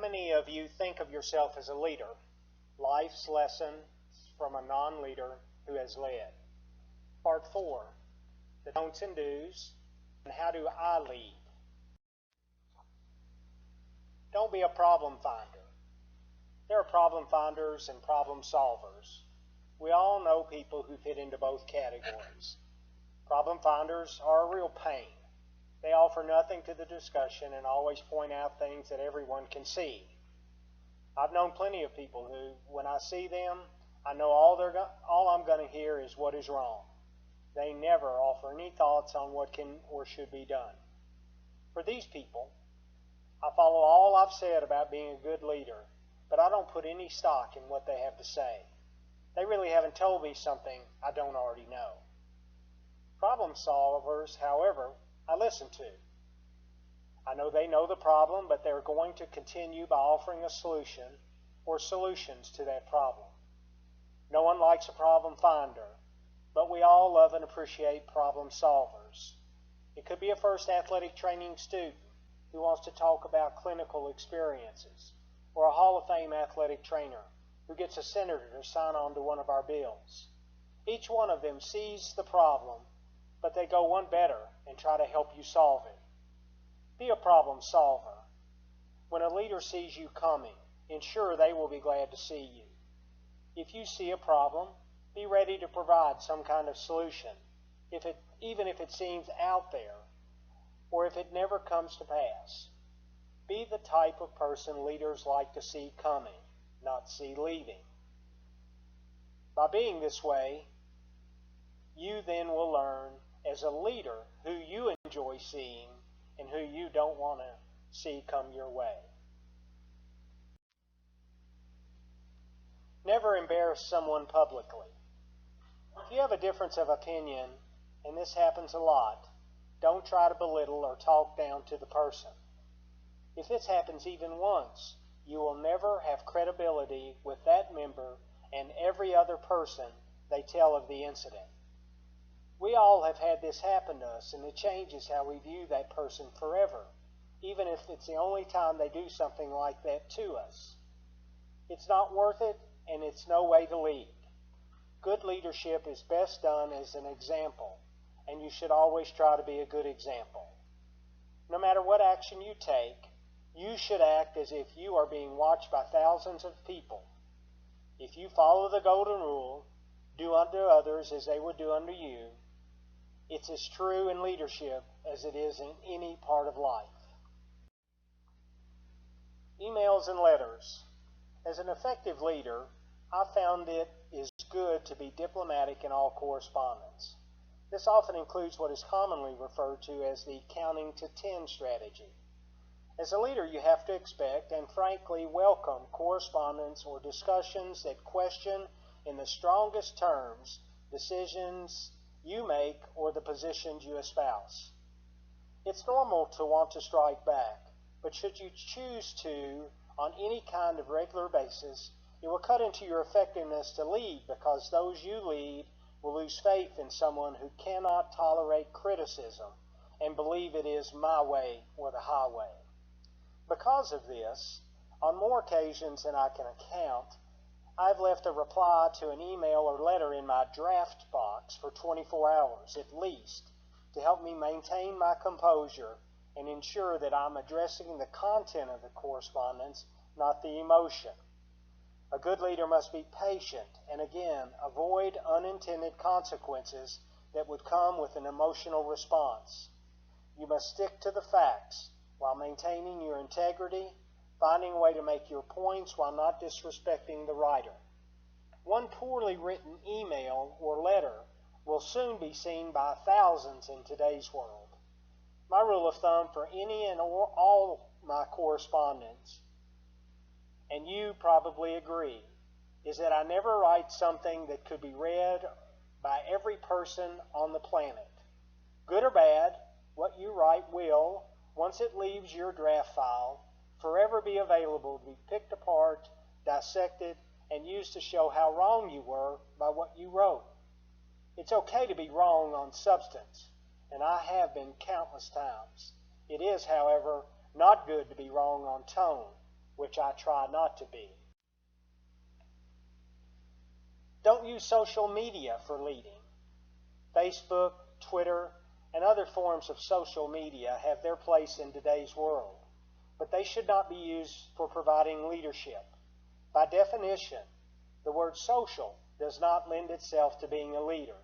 many of you think of yourself as a leader? Life's lessons from a non-leader who has led. Part 4, the don'ts and do's, and how do I lead? Don't be a problem finder. There are problem finders and problem solvers. We all know people who fit into both categories. Problem finders are a real pain. They offer nothing to the discussion and always point out things that everyone can see. I've known plenty of people who, when I see them, I know all I'm going to hear is what is wrong. They never offer any thoughts on what can or should be done. For these people, I follow all I've said about being a good leader, but I don't put any stock in what they have to say. They really haven't told me something I don't already know. Problem solvers, however, I listen to. I know they know the problem, but they're going to continue by offering a solution or solutions to that problem. No one likes a problem finder, but we all love and appreciate problem solvers. It could be a first athletic training student who wants to talk about clinical experiences, or a Hall of Fame athletic trainer who gets a senator to sign on to one of our bills. Each one of them sees the problem, but they go one better and try to help you solve it. Be a problem solver. When a leader sees you coming, ensure they will be glad to see you. If you see a problem, be ready to provide some kind of solution, even if it seems out there, or if it never comes to pass. Be the type of person leaders like to see coming, not see leaving. By being this way, you then will learn as a leader who you enjoy seeing and who you don't want to see come your way. Never embarrass someone publicly. If you have a difference of opinion, and this happens a lot, don't try to belittle or talk down to the person. If this happens even once, you will never have credibility with that member and every other person they tell of the incident. We all have had this happen to us, and it changes how we view that person forever, even if it's the only time they do something like that to us. It's not worth it, and it's no way to lead. Good leadership is best done as an example, and you should always try to be a good example. No matter what action you take, you should act as if you are being watched by thousands of people. If you follow the golden rule, do unto others as they would do unto you, it's as true in leadership as it is in any part of life. Emails and letters. As an effective leader, I found it is good to be diplomatic in all correspondence. This often includes what is commonly referred to as the counting to 10 strategy. As a leader, you have to expect and frankly welcome correspondence or discussions that question in the strongest terms decisions you make or the positions you espouse. It's normal to want to strike back, but should you choose to on any kind of regular basis, it will cut into your effectiveness to lead because those you lead will lose faith in someone who cannot tolerate criticism and believe it is my way or the highway. Because of this, on more occasions than I can count, I've left a reply to an email or letter in my draft box for 24 hours at least to help me maintain my composure and ensure that I'm addressing the content of the correspondence, not the emotion. A good leader must be patient and, again, avoid unintended consequences that would come with an emotional response. You must stick to the facts while maintaining your integrity, finding a way to make your points while not disrespecting the writer. One poorly written email or letter will soon be seen by thousands in today's world. My rule of thumb for any and all my correspondence, and you probably agree, is that I never write something that could be read by every person on the planet. Good or bad, what you write will, once it leaves your draft file, forever be available to be picked apart, dissected, and used to show how wrong you were by what you wrote. It's okay to be wrong on substance, and I have been countless times. It is, however, not good to be wrong on tone. which I try not to be. Don't use social media for leading. Facebook, Twitter, and other forms of social media have their place in today's world, but they should not be used for providing leadership. By definition, the word social does not lend itself to being a leader.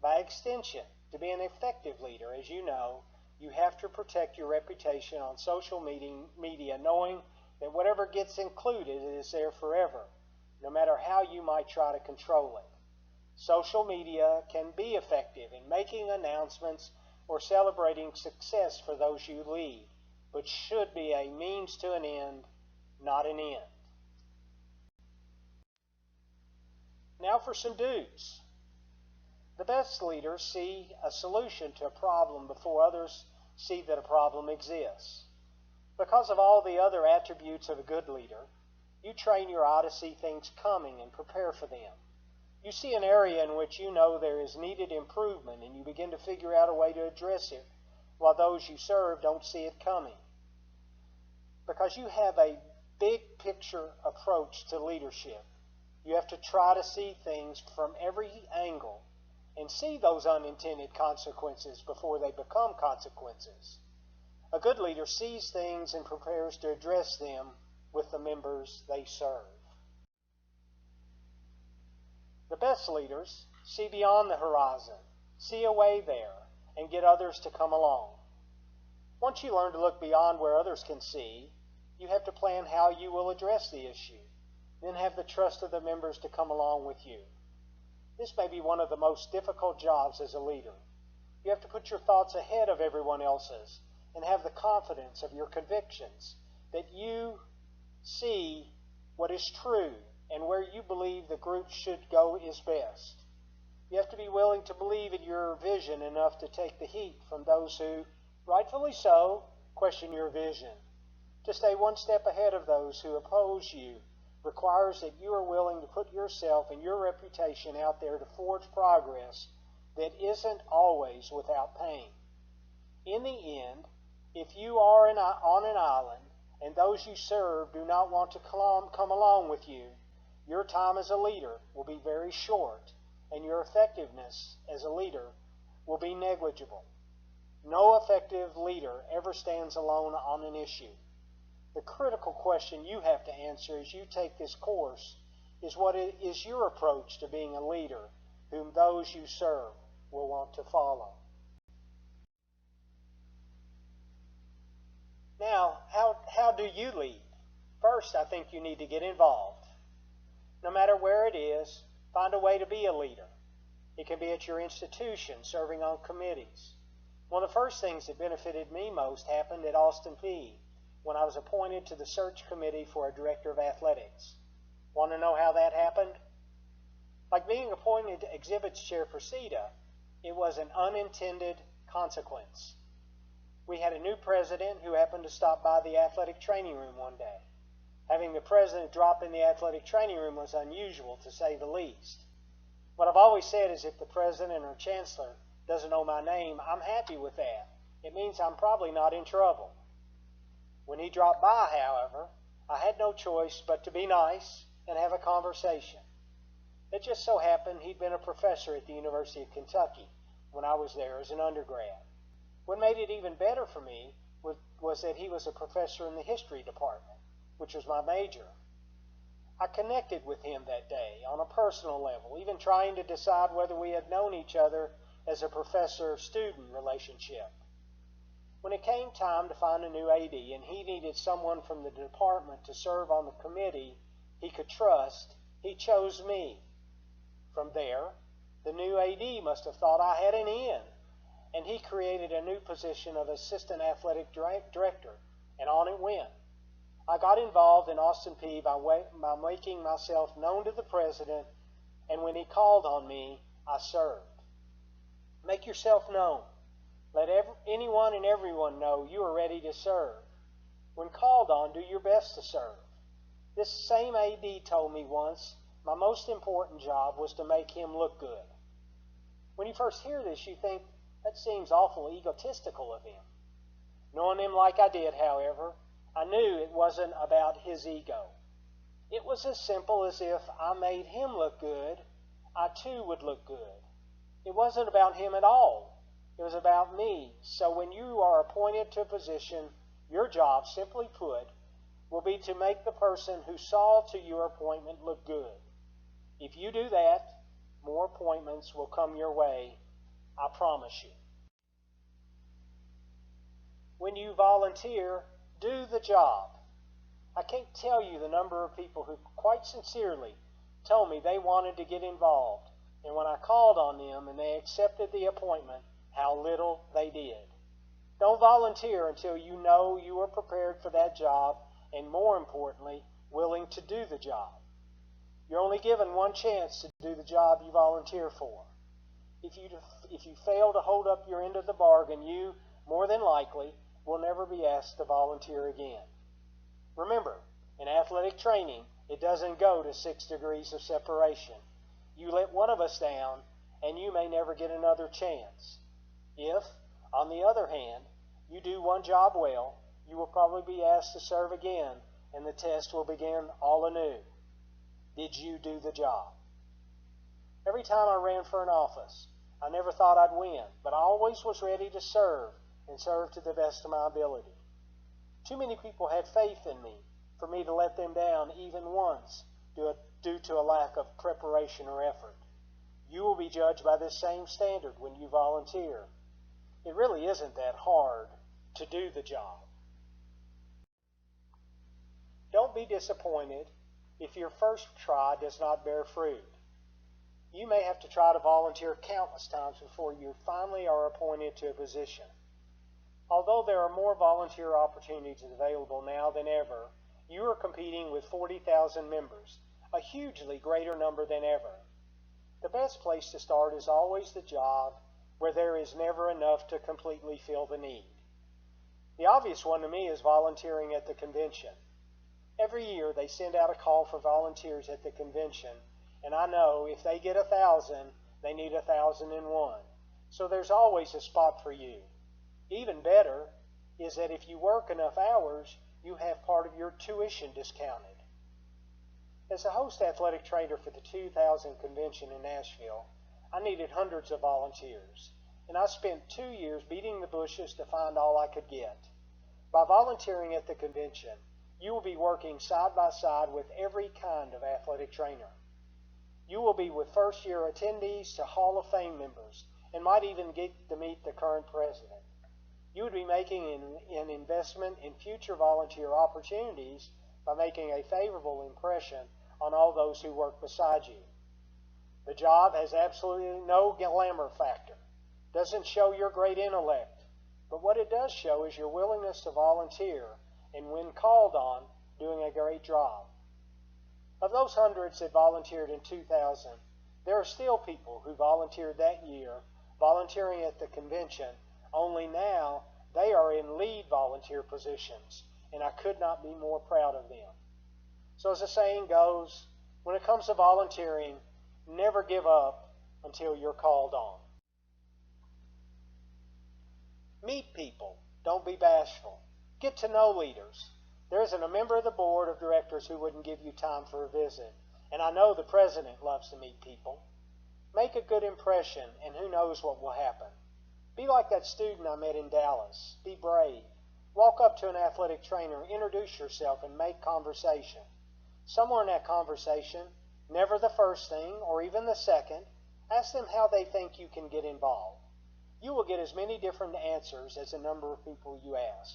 By extension, to be an effective leader, as you know, you have to protect your reputation on social media, knowing that whatever gets included is there forever, no matter how you might try to control it. Social media can be effective in making announcements or celebrating success for those you lead, but should be a means to an end, not an end. Now for some do's. The best leaders see a solution to a problem before others see that a problem exists. Because of all the other attributes of a good leader, you train your eye to see things coming and prepare for them. You see an area in which you know there is needed improvement, and you begin to figure out a way to address it, while those you serve don't see it coming. Because you have a big picture approach to leadership, you have to try to see things from every angle and see those unintended consequences before they become consequences. A good leader sees things and prepares to address them with the members they serve. The best leaders see beyond the horizon, see a way there, and get others to come along. Once you learn to look beyond where others can see, you have to plan how you will address the issue, then have the trust of the members to come along with you. This may be one of the most difficult jobs as a leader. You have to put your thoughts ahead of everyone else's and have the confidence of your convictions that you see what is true and where you believe the group should go is best. You have to be willing to believe in your vision enough to take the heat from those who, rightfully so, question your vision. To stay one step ahead of those who oppose you requires that you are willing to put yourself and your reputation out there to forge progress that isn't always without pain. In the end, if you are on an island and those you serve do not want to come along with you, your time as a leader will be very short and your effectiveness as a leader will be negligible. No effective leader ever stands alone on an issue. The critical question you have to answer as you take this course is what is your approach to being a leader whom those you serve will want to follow. Now, how do you lead? First, I think you need to get involved. No matter where it is, find a way to be a leader. It can be at your institution, serving on committees. One of the first things that benefited me most happened at Austin Peay when I was appointed to the search committee for a director of athletics. Want to know how that happened? Like being appointed to exhibits chair for CETA, it was an unintended consequence. We had a new president who happened to stop by the athletic training room one day. Having the president drop in the athletic training room was unusual, to say the least. What I've always said is if the president or chancellor doesn't know my name, I'm happy with that. It means I'm probably not in trouble. When he dropped by, however, I had no choice but to be nice and have a conversation. It just so happened he'd been a professor at the University of Kentucky when I was there as an undergrad. What made it even better for me was that he was a professor in the history department, which was my major. I connected with him that day on a personal level, even trying to decide whether we had known each other as a professor-student relationship. When it came time to find a new AD and he needed someone from the department to serve on the committee he could trust, he chose me. From there, the new AD must have thought I had an in, and he created a new position of assistant athletic director, and on it went. I got involved in Austin Peay by making myself known to the president, and when he called on me, I served. Make yourself known. Let anyone and everyone know you are ready to serve. When called on, do your best to serve. This same AD told me once my most important job was to make him look good. When you first hear this, you think, that seems awful egotistical of him. Knowing him like I did, however, I knew it wasn't about his ego. It was as simple as if I made him look good, I too would look good. It wasn't about him at all. It was about me. So when you are appointed to a position, your job, simply put, will be to make the person who saw to your appointment look good. If you do that, more appointments will come your way, I promise you. When you volunteer, do the job. I can't tell you the number of people who quite sincerely told me they wanted to get involved, and when I called on them and they accepted the appointment, how little they did. Don't volunteer until you know you are prepared for that job and, more importantly, willing to do the job. You're only given one chance to do the job you volunteer for. If you fail to hold up your end of the bargain, you, more than likely, will never be asked to volunteer again. Remember, in athletic training, it doesn't go to 6 degrees of separation. You let one of us down, and you may never get another chance. If, on the other hand, you do one job well, you will probably be asked to serve again, and the test will begin all anew. Did you do the job? Every time I ran for an office, I never thought I'd win, but I always was ready to serve and serve to the best of my ability. Too many people had faith in me for me to let them down even once due to a lack of preparation or effort. You will be judged by this same standard when you volunteer. It really isn't that hard to do the job. Don't be disappointed if your first try does not bear fruit. You may have to try to volunteer countless times before you finally are appointed to a position. Although there are more volunteer opportunities available now than ever, you are competing with 40,000 members, a hugely greater number than ever. The best place to start is always the job where there is never enough to completely fill the need. The obvious one to me is volunteering at the convention. Every year they send out a call for volunteers at the convention, and I know if they get 1,000, they need 1,001. So there's always a spot for you. Even better is that if you work enough hours, you have part of your tuition discounted. As a host athletic trainer for the 2000 convention in Nashville, I needed hundreds of volunteers, and I spent 2 years beating the bushes to find all I could get. By volunteering at the convention, you will be working side by side with every kind of athletic trainer. You will be with first-year attendees to Hall of Fame members and might even get to meet the current president. You would be making an investment in future volunteer opportunities by making a favorable impression on all those who work beside you. The job has absolutely no glamour factor. Doesn't show your great intellect, but what it does show is your willingness to volunteer and, when called on, doing a great job. Of those hundreds that volunteered in 2000, there are still people who volunteered that year, volunteering at the convention, only now they are in lead volunteer positions, and I could not be more proud of them. So as the saying goes, when it comes to volunteering, never give up until you're called on. Meet people. Don't be bashful. Get to know leaders. There isn't a member of the board of directors who wouldn't give you time for a visit, and I know the president loves to meet people. Make a good impression, and who knows what will happen. Be like that student I met in Dallas. Be brave. Walk up to an athletic trainer, introduce yourself, and make conversation. Somewhere in that conversation, never the first thing or even the second, ask them how they think you can get involved. You will get as many different answers as the number of people you ask.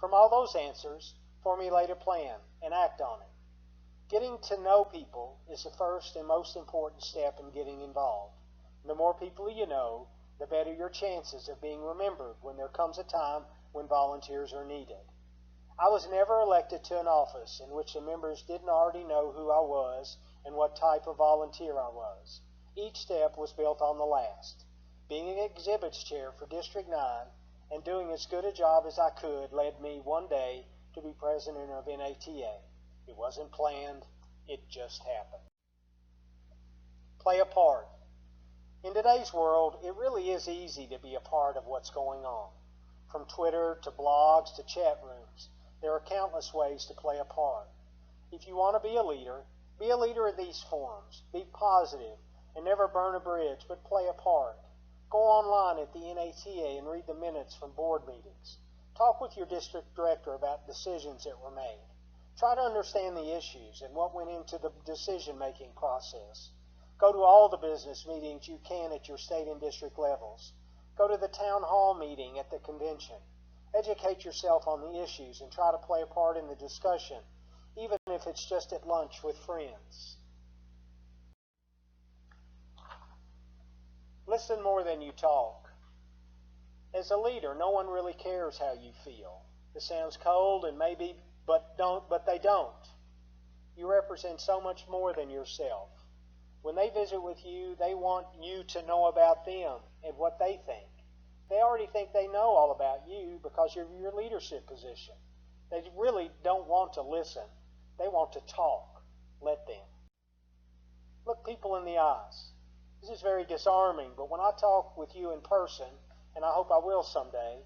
From all those answers, formulate a plan and act on it. Getting to know people is the first and most important step in getting involved. The more people you know, the better your chances of being remembered when there comes a time when volunteers are needed. I was never elected to an office in which the members didn't already know who I was and what type of volunteer I was. Each step was built on the last. Being an exhibits chair for District 9 and doing as good a job as I could led me one day to be president of NATA. It wasn't planned, it just happened. Play a part. In today's world, it really is easy to be a part of what's going on. From Twitter to blogs to chat rooms, there are countless ways to play a part. If you want to be a leader of these forums. Be positive and never burn a bridge, but play a part. Go online at the NATA and read the minutes from board meetings. Talk with your district director about decisions that were made. Try to understand the issues and what went into the decision-making process. Go to all the business meetings you can at your state and district levels. Go to the town hall meeting at the convention. Educate yourself on the issues and try to play a part in the discussion, even if it's just at lunch with friends. Listen more than you talk. As a leader, no one really cares how you feel. It sounds cold and maybe, but they don't. You represent so much more than yourself. When they visit with you, they want you to know about them and what they think. They already think they know all about you because of your leadership position. They really don't want to listen. They want to talk. Let them. Look people in the eyes. This is very disarming, but when I talk with you in person, and I hope I will someday,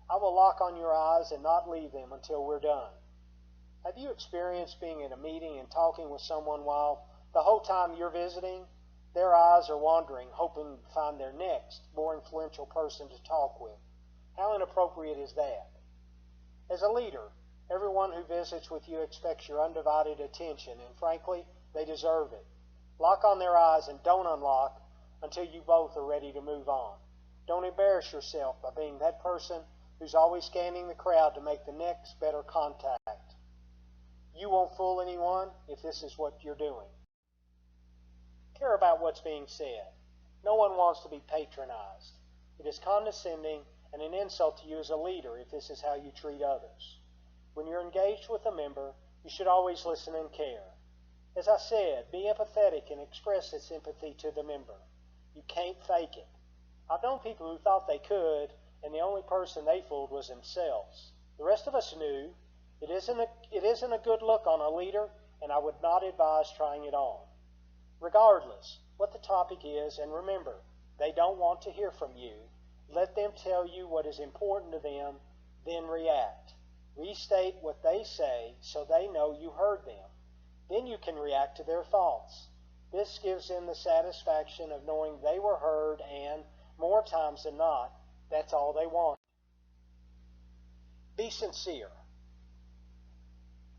I will lock on your eyes and not leave them until we're done. Have you experienced being in a meeting and talking with someone while the whole time you're visiting, their eyes are wandering, hoping to find their next, more influential person to talk with? How inappropriate is that? As a leader, everyone who visits with you expects your undivided attention, and frankly, they deserve it. Lock on their eyes and don't unlock until you both are ready to move on. Don't embarrass yourself by being that person who's always scanning the crowd to make the next better contact. You won't fool anyone if this is what you're doing. Care about what's being said. No one wants to be patronized. It is condescending and an insult to you as a leader if this is how you treat others. When you're engaged with a member, you should always listen and care. As I said, be empathetic and express that sympathy to the member. You can't fake it. I've known people who thought they could, and the only person they fooled was themselves. The rest of us knew it isn't a good look on a leader, and I would not advise trying it on. Regardless what the topic is, and remember, they don't want to hear from you. Let them tell you what is important to them, then react. Restate what they say so they know you heard them. Then you can react to their thoughts. This gives them the satisfaction of knowing they were heard, and, more times than not, that's all they want. Be sincere.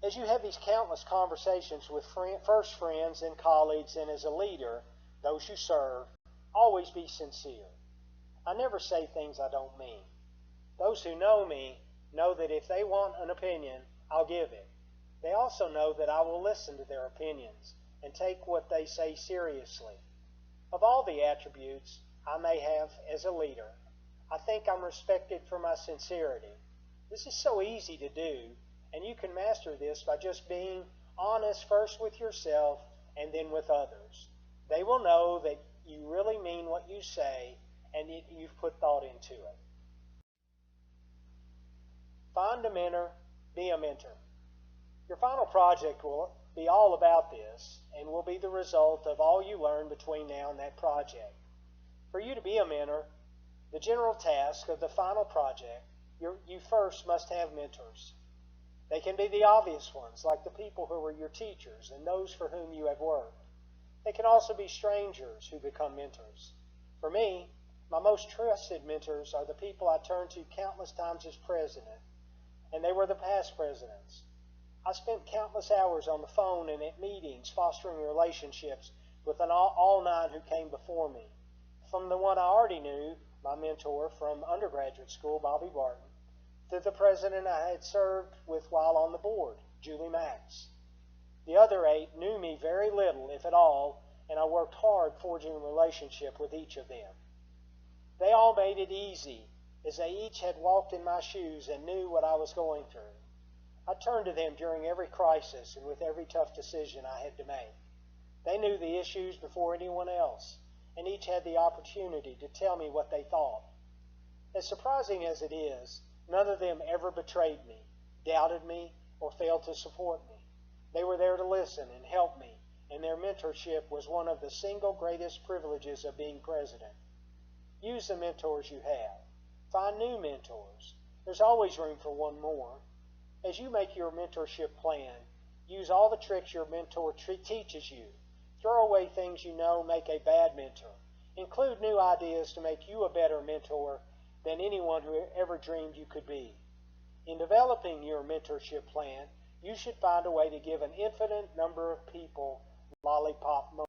As you have these countless conversations with first friends and colleagues, and as a leader, those you serve, always be sincere. I never say things I don't mean. Those who know me know that if they want an opinion, I'll give it. They also know that I will listen to their opinions and take what they say seriously. Of all the attributes I may have as a leader, I think I'm respected for my sincerity. This is so easy to do, and you can master this by just being honest first with yourself and then with others. They will know that you really mean what you say and that you've put thought into it. Find a mentor, be a mentor. Your final project will be all about this and will be the result of all you learn between now and that project. For you to be a mentor, the general task of the final project, you first must have mentors. They can be the obvious ones, like the people who were your teachers and those for whom you have worked. They can also be strangers who become mentors. For me, my most trusted mentors are the people I turned to countless times as president, and they were the past presidents. I spent countless hours on the phone and at meetings fostering relationships with all 9 who came before me. From the one I already knew, my mentor from undergraduate school, Bobby Barton, to the president I had served with while on the board, Julie Max. The other 8 knew me very little, if at all, and I worked hard forging a relationship with each of them. They all made it easy, as they each had walked in my shoes and knew what I was going through. I turned to them during every crisis and with every tough decision I had to make. They knew the issues before anyone else, and each had the opportunity to tell me what they thought. As surprising as it is, none of them ever betrayed me, doubted me, or failed to support me. They were there to listen and help me, and their mentorship was one of the single greatest privileges of being president. Use the mentors you have. Find new mentors. There's always room for one more. As you make your mentorship plan, use all the tricks your mentor teaches you. Throw away things you know make a bad mentor. Include new ideas to make you a better mentor than anyone who ever dreamed you could be. In developing your mentorship plan, you should find a way to give an infinite number of people lollipop moments.